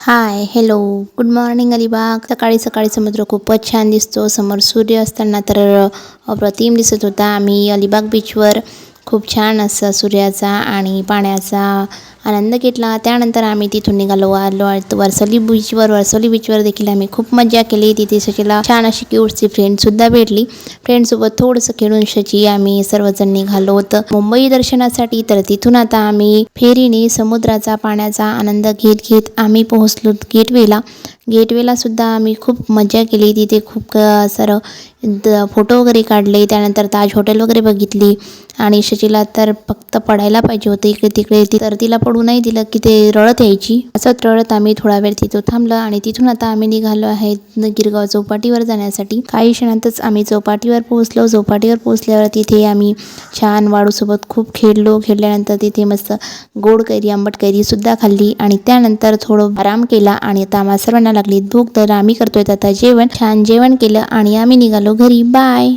हाय, hello, good morning Alibag. सकाळी सकाळी समुद्र खूपच छान दिसतो. समोर सूर्य असताना तर अप्रतिम दिसत होता. आम्ही अलिबाग बीचवर खूप छान असा सूर्याचा आणि पाण्याचा आनंद घेतला. त्यानंतर आम्ही तिथून आलो वर्सोली बीचवर. वर्सोली बीचवर देखील आम्ही खूप मजा केली. तिथे सचिला छान अशी क्यूटची फ्रेंडसुद्धा भेटली. फ्रेंडसोबत थोडंसं खेळून शची आम्ही सर्वजण निघालो होतो मुंबई दर्शनासाठी. तर तिथून आता आम्ही फेरीने समुद्राचा पाण्याचा आनंद घेत घेत आम्ही पोहोचलो गेटवेला सुद्धा आम्ही खूप मजा केली. तिथे खूप सारं फोटो वगैरे काढले. त्यानंतर ताज हॉटेल वगैरे बघितली आणि शचीला तर फक्त पडायला पाहिजे होते इकडे तिकडे. तर तिला पडू नाही दिलं की ते रडत यायची. असंच रडत आम्ही थोडा वेळ तिथं थांबलं आणि तिथून आता आम्ही निघालो आहे गिरगाव चौपाटीवर जाण्यासाठी. काही क्षणातच आम्ही चौपाटीवर पोहोचलो. चौपाटीवर पोहोचल्यावर तिथे आम्ही छान वाळूसोबत खूप खेळल्यानंतर तिथे मस्त गोड कैरी आंबट कैरी सुद्धा खाल्ली आणि त्यानंतर थोडं आराम केला. आणि आता आम्हा सर्वांना लागली भूक. तर आम्ही करतोय आता जेवण. छान जेवण केलं आणि आम्ही निघालो घरी. बाय.